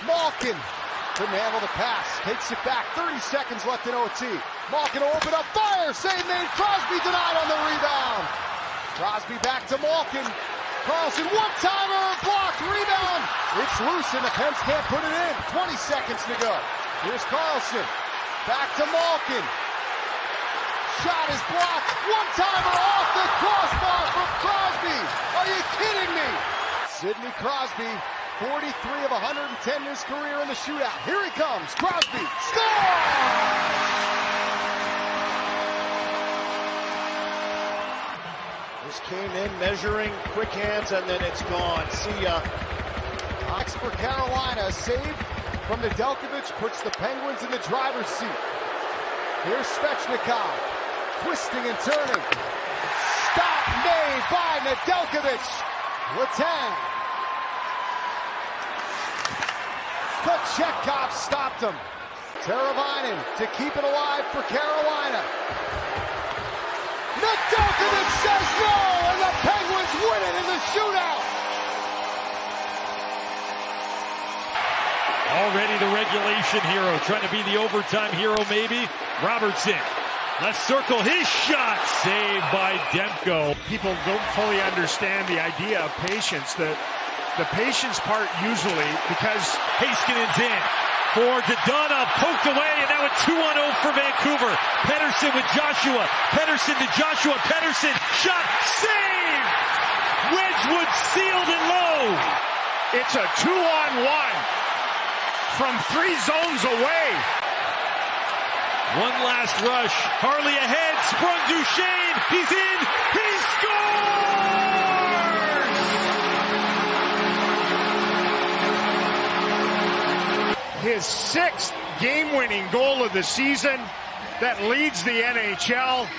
Malkin couldn't handle the pass. Takes it back. 30 seconds left in OT. Malkin will open up. Fire. Save made. Crosby denied on the rebound. Crosby back to Malkin. Carlson, one-timer, blocked, rebound. It's loose and the Pens can't put it in. 20 seconds to go. Here's Carlson. Back to Malkin. Shot is blocked. One-timer off the crossbar from Crosby. Are you kidding me? Sidney Crosby, 43 of 110 in his career in the shootout. Here he comes. Crosby. Score! This came in measuring, quick hands, and then it's gone. See ya. Box for Carolina. Save from Nedeljkovic puts the Penguins in the driver's seat. Here's Svechnikov. Twisting and turning. Stop made by Nedeljkovic. Letang. Chekhov stopped him. Teravainen to keep it alive for Carolina. Nedeljkovic says no, and the Penguins win it in the shootout. Already the regulation hero, trying to be the overtime hero maybe. Robertson, left circle, his shot, saved by Demko. People don't fully understand the idea of patience. The patience part usually, because Heiskanen's in. For Dodona, poked away, and now a 2-on-0 for Vancouver. Pettersson with Joshua. Pettersson to Joshua. Pettersson, shot, save! Wedgwood sealed it low. it's a 2-on-1 from 3 zones away. One last rush. Harley ahead. Sprung Duchesne. He's in. He scores! His 6th game-winning goal of the season that leads the NHL.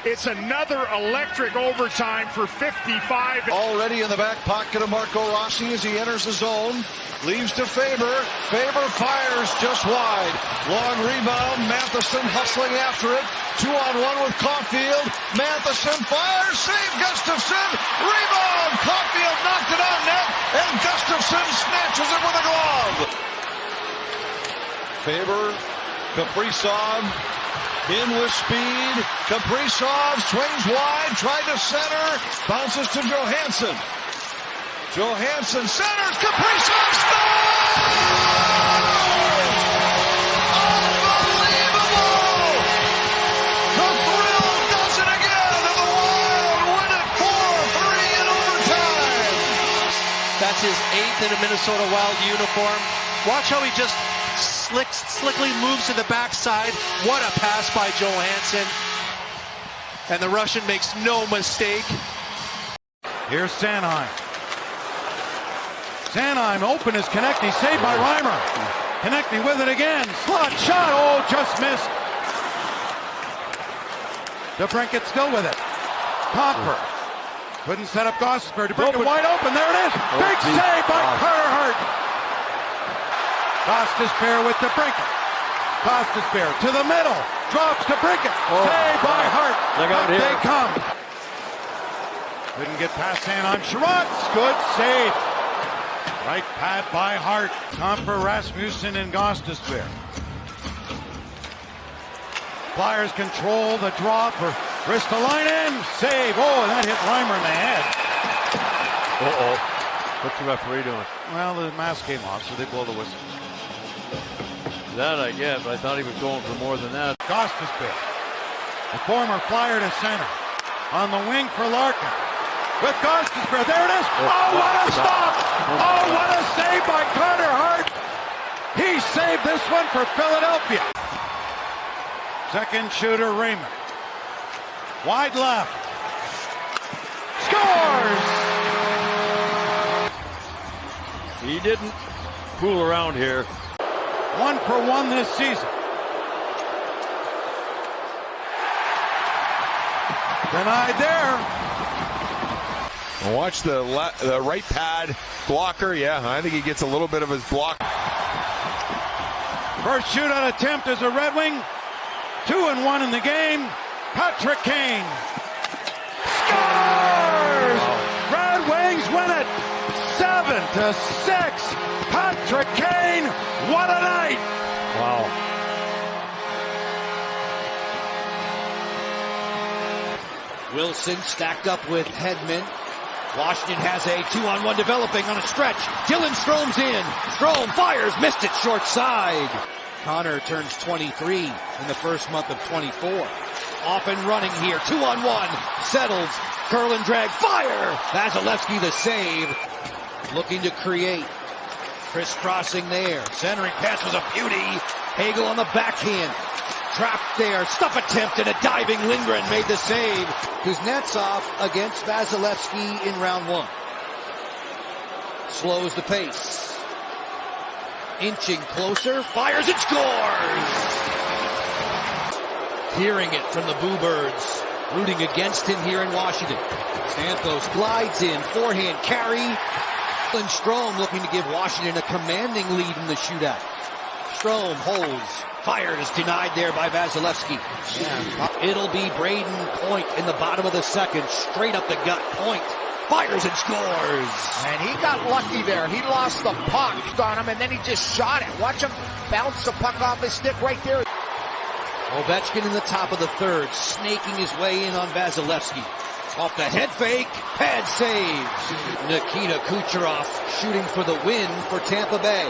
It's another electric overtime for 55. Already in the back pocket of Marco Rossi as he enters the zone. Leaves to Faber. Faber fires just wide. Long rebound. Matheson hustling after it. 2-on-1 with Caulfield. Matheson fires. Save Gustafsson. Rebound. Caulfield knocked it on net. And Gustafsson snatches it with a glove. Faber. Kaprizov. In with speed. Kaprizov swings wide. Tried to center. Bounces to Johansson. Johansson centers. Kaprizov scores! Unbelievable! The Thrill does it again, and the Wild win it 4-3 in overtime. That's his 8th in a Minnesota Wild uniform. Watch how he just slickly moves to the backside. What a pass by Johansson. And the Russian makes no mistake. Here's Sanheim. Sanheim open is Konechny, saved by Reimer. Konechny with it again. Slot shot. Oh, just missed. DeBrincat still with it. Copper. Couldn't set up Gostisbehere. DeBrincat wide open. There it is. Big save by Carter Hart. Gostisbehere with DeBrincat. Gostisbehere to the middle. Drops DeBrincat. Saved by Hart. Look out here. They come. Couldn't get past Sanheim. Sherratt's good save. Right pad by Hart. Comper, Rasmussen, and Gostisbehere. Flyers control the draw for Ristolainen, save. Oh, and that hit Reimer in the head. Uh-oh. What's the referee doing? Well, the mask came off, so they blow the whistle. That I get, but I thought he was going for more than that. Gostisbehere, the former Flyer to center. On the wing for Larkin. With Gostisbehere, there it is. Oh, what a stop! Oh, what a save by Carter Hart! He saved this one for Philadelphia. Second shooter, Raymond. Wide left. Scores! He didn't fool around here. 1 for 1 this season. Denied there. Watch the right pad blocker. Yeah, I think he gets a little bit of his block. First shootout attempt as a Red Wing. 2-1 in the game. Patrick Kane scores! Red Wings win it 7-6. Patrick Kane, what a night! Wow. Wilson stacked up with Hedman. Washington has a 2-on-1 developing on a stretch. Dylan Strome's in. Strome fires, missed it short side. Connor turns 23 in the first month of 24. Off and running here, 2-on-1, settles, curl and drag, fire! Vasilevsky the save, looking to create. Crisscrossing there, centering pass was a beauty. Hagel on the backhand, trapped there, stuff attempt and a diving Lindgren made the save. Kuznetsov against Vasilevsky in round 1. Slows the pace. Inching closer, fires and scores! Hearing it from the Boo Birds, rooting against him here in Washington. Stamkos glides in, forehand carry. And Strome looking to give Washington a commanding lead in the shootout. Strome holds, fires, denied there by Vasilevsky. Yeah. It'll be Braden Point in the bottom of the second, straight up the gut. Point fires and scores. And he got lucky there. He lost the puck on him, and then he just shot it. Watch him bounce the puck off his stick right there. Ovechkin in the top of the third, snaking his way in on Vasilevsky. Off the head fake, pad saves. Nikita Kucherov shooting for the win for Tampa Bay.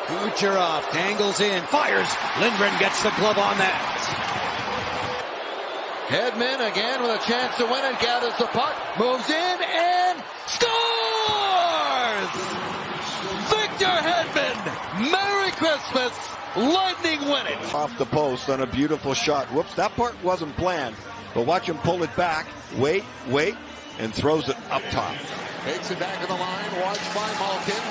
Kucherov dangles in, fires. Lindgren gets the glove on that. Hedman again with a chance to win it, gathers the puck, moves in and scores! Victor Hedman, Merry Christmas, Lightning win it. Off the post on a beautiful shot. Whoops, that part wasn't planned. But watch him pull it back, wait, and throws it up top. Takes it back to the line, watched by Malkin.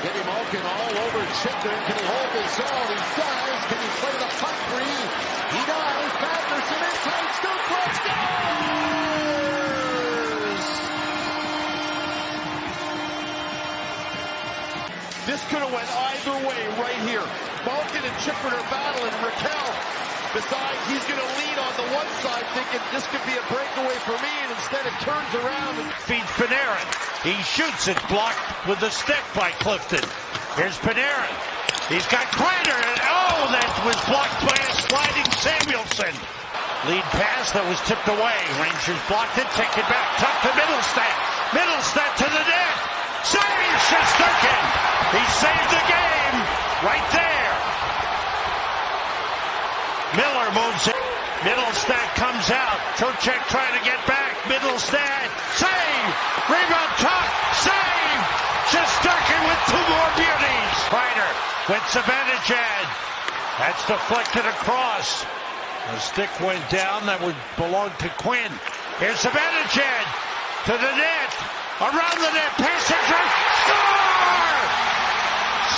Kenny Malkin all over Chipton. Can he hold his zone? He does. Can he play the puck free? He does. Patterson inside, scoop, let's go! This could have went either way right here. Malkin and Chipper are battling. Raquel decides he's going to lead on the one side, thinking this could be a breakaway for me, and instead it turns around and feeds Panarin. He shoots it, blocked with the stick by Clifton. Here's Panarin. He's got Kreider, and oh, that was blocked by a sliding Samuelson. Lead pass that was tipped away. Rangers blocked it, take it back, top to Middlestat. Middlestat to the net. Save Shesterkin. He saved the game right there. Miller moves it. Middlestat comes out. Trocheck trying to get back. Middlestat. Save. Rebound top. Save. Shesterkin with 2 more beauties. Kreider with Zibanejad. That's deflected across. The stick went down. That would belong to Quinn. Here's Zibanejad to the net. Around the net. Passenger. Score!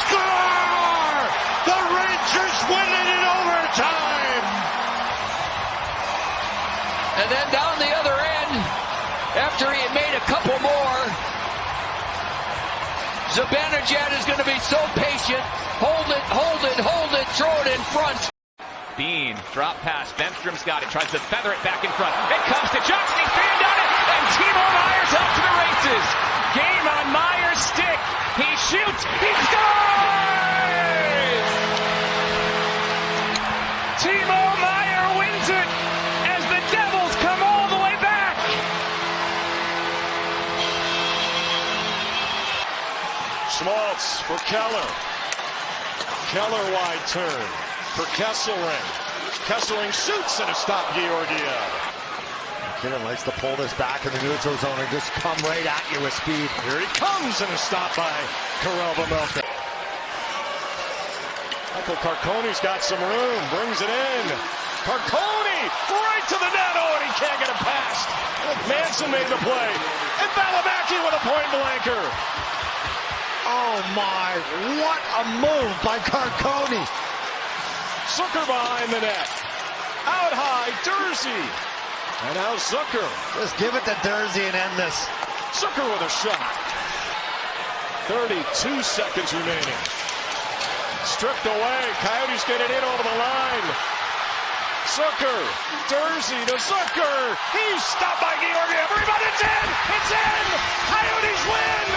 Score! The Rangers win it in overtime. And then down the other end, after he had made a couple more, Zibanejad is going to be so patient. Hold it, throw it in front. Bean, drop pass, Benstrom's got it, tries to feather it back in front. It comes to Johnson, he's banned on it, and Timo Meier's off to the races. Game on Meier's stick. He shoots, he scores! Timo Meier wins it as the Devils Schmaltz for Keller. Keller wide turn for Kesselring. Kesselring shoots and a stop Georgiev. McKinnon likes to pull this back in the neutral zone and just come right at you with speed. Here he comes and a stop by Karel Vejmelka. Michael Carcone's got some room, brings it in. Carcone right to the net. Oh, and he can't get it past. Manson made the play. And Valimaki with a point blanker. Oh my, what a move by Carcone. Zucker behind the net. Out high, Durzi. And now Zucker. Just give it to Durzi and end this. Zucker with a shot. 32 seconds remaining. Stripped away. Coyotes get it in over the line. Zucker. Durzi to Zucker. He's stopped by Georgiev. Rebound. It's in. It's in. Coyotes win.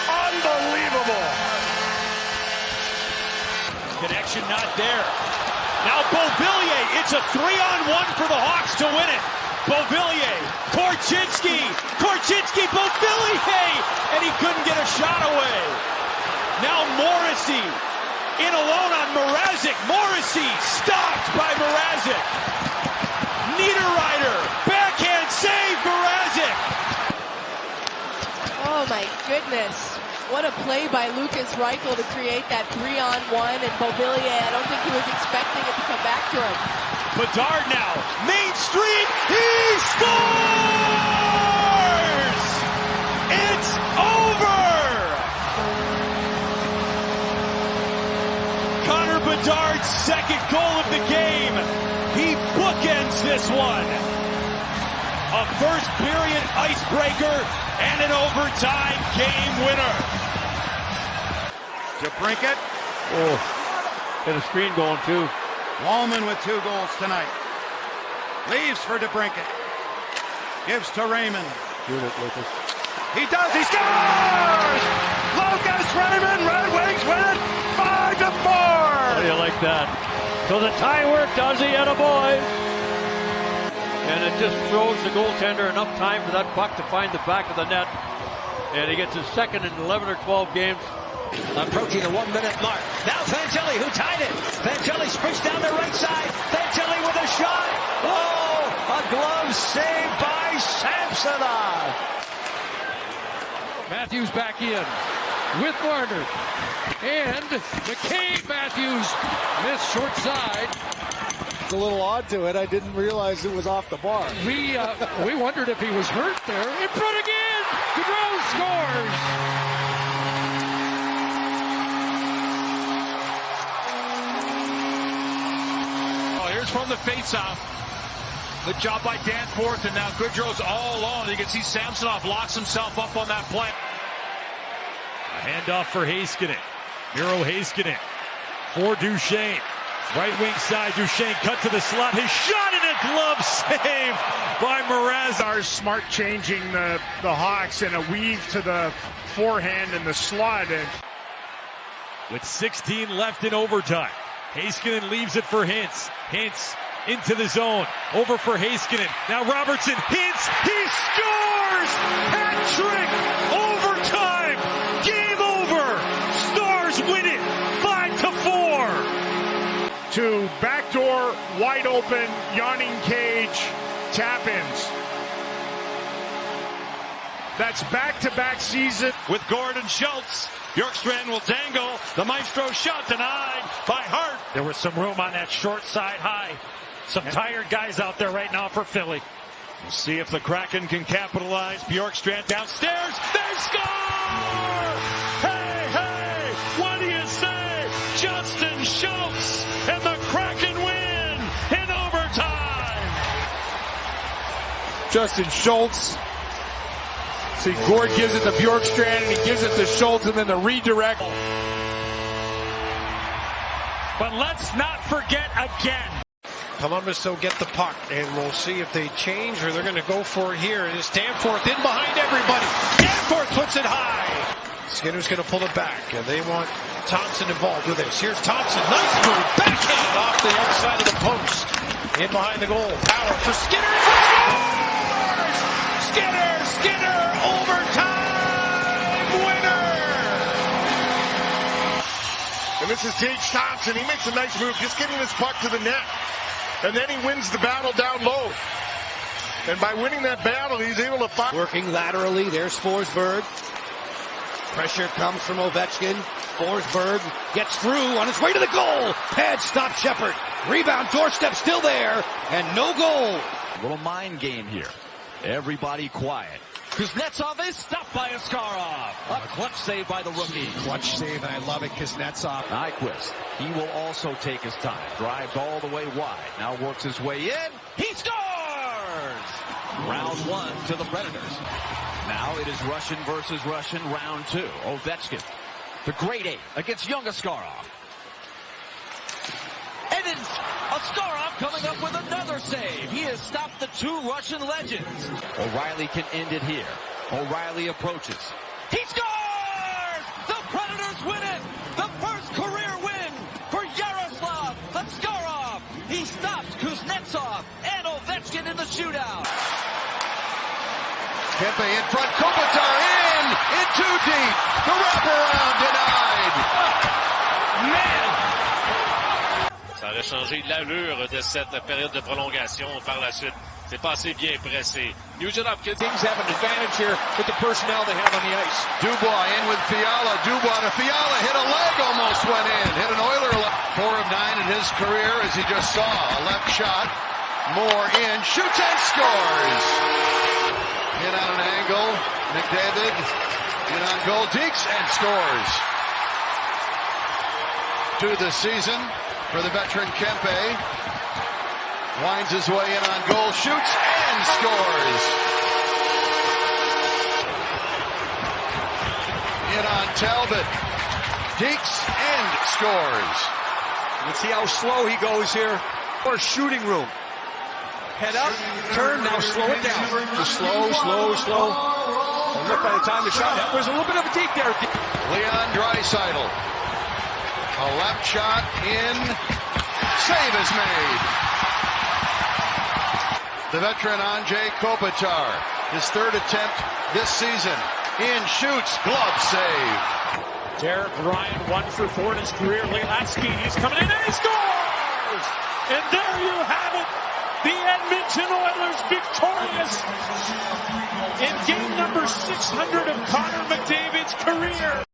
Unbelievable. Connection not there. Now Beauvillier, it's a 3-on-1 for the Hawks to win it. Beauvillier, Korchinski, Beauvillier, and he couldn't get a shot away. Now Morrissey, in alone on Mrazek. Morrissey stopped by Mrazek. Niederreiter, backhand save, Mrazek. Oh my goodness. What a play by Lukas Reichel to create that 3-on-1, and Beauvillier, I don't think he was expecting it to come back to him. Bedard now, Main Street, he scores! It's over! Connor Bedard's second goal of the game. He bookends this one. A first period icebreaker and an overtime game winner. DeBrincat. Oh, get a screen going too. Walman with 2 goals tonight. Leaves for DeBrincat. Gives to Raymond. Shoot it, Lucas. He does. He scores! Lucas Raymond. Red Wings win it 5-4. How do you like that? So the tie work does he, attaboy. And it just throws the goaltender enough time for that puck to find the back of the net. And he gets his second in 11 or 12 games. Approaching the 1-minute mark. Now Fantilli, who tied it. Fantilli sprints down the right side. Fantilli with a shot. Oh, a glove save by Samsonov. Matthews back in with Marner. And McCabe-Matthews missed short side. It's a little odd to it. I didn't realize it was off the bar. We wondered if he was hurt there. In front again. Gaudreau scores. Oh, here's from the faceoff. Good job by Danforth, and now Gaudreau's all alone. You can see Samsonov locks himself up on that play. A handoff for Heiskanen. Miro Heiskanen for Duchesne. Right wing side, Duchesne cut to the slot. His shot and a glove save by Mrazek. Smart changing the Hawks and a weave to the forehand and the slot. And with 16 left in overtime, Heiskanen leaves it for Hintz. Hintz into the zone. Over for Heiskanen. Now Robertson. Hintz. He scores! Hat trick! Overtime! Game over! Stars win it! 5-4! to backdoor, wide open, yawning cage, tap-ins. That's back-to-back season. With Gordon Schultz, Bjorkstrand will dangle. The Maestro shot denied by Hart. There was some room on that short side high. Some tired guys out there right now for Philly. We'll see if the Kraken can capitalize. Bjorkstrand downstairs. They score! Hey, hey! What do you say? Justin Schultz and the Kraken win in overtime. Justin Schultz. See, Gord gives it to Bjorkstrand, and he gives it to Schultz, and then the redirect. But let's not forget again. Columbus will get the puck, and we'll see if they change or they're going to go for it here. It is Danforth in behind everybody. Danforth puts it high. Skinner's going to pull it back, and they want Thompson involved with this. Here's Thompson. Nice move. Backhand off the outside of the post. In behind the goal. Power for Skinner. Scores! Skinner, overtime winner! And this is Tage Thompson. He makes a nice move, just getting this puck to the net. And then he wins the battle down low. And by winning that battle, he's able to find. Working laterally, there's Forsberg. Pressure comes from Ovechkin. Forsberg gets through on his way to the goal. Pad stop Shepherd. Rebound, doorstep still there, and no goal. Little mind game here. Everybody quiet. Kuznetsov is stopped by Askarov. A clutch save by the rookie. Clutch save, and I love it. Kuznetsov. Nyquist. He will also take his time. Drives all the way wide. Now works his way in. He scores! Round one to the Predators. Now it is Russian versus Russian, round two. Ovechkin, the great eight against young Askarov. And it's Askarov coming up with another save. He has stopped the two Russian legends. O'Reilly can end it here. O'Reilly approaches. He scores! The Predators win it! The first career win for Yaroslav Askarov. He stops Kuznetsov and Ovechkin in the shootout. Kempe in front, Kopitar in too deep. The wraparound denied. Man! Ça aurait changé l'allure de cette période de prolongation par la suite. C'est passé bien pressé. Nugent Hopkins. Kings have an advantage here with the personnel they have on the ice. Dubois in with Fiala. Dubois to Fiala. Hit a leg, almost went in. Hit an Oiler. 4 of 9 in his career, as he just saw. A left shot. Moore in. Shoots and scores. In on an angle. McDavid. In on goal. Deeks and scores. To the season for the veteran Kempe. Winds his way in on goal. Shoots and scores. In on Talbot. Deeks and scores. You can see how slow he goes here. Or shooting room. Head up, turn, now slow it down. Just slow. And look, by the time the shot, there's a little bit of a deep there. Leon Draisaitl. A left shot in. Save is made. The veteran Andrei Kopitar. His third attempt this season. In, shoots, glove save. Derek Ryan, 1 for 4 in his career. Lelatsky, he's coming in and he scores! And there you have it. The Edmonton Oilers victorious in game number 600 of Connor McDavid's career.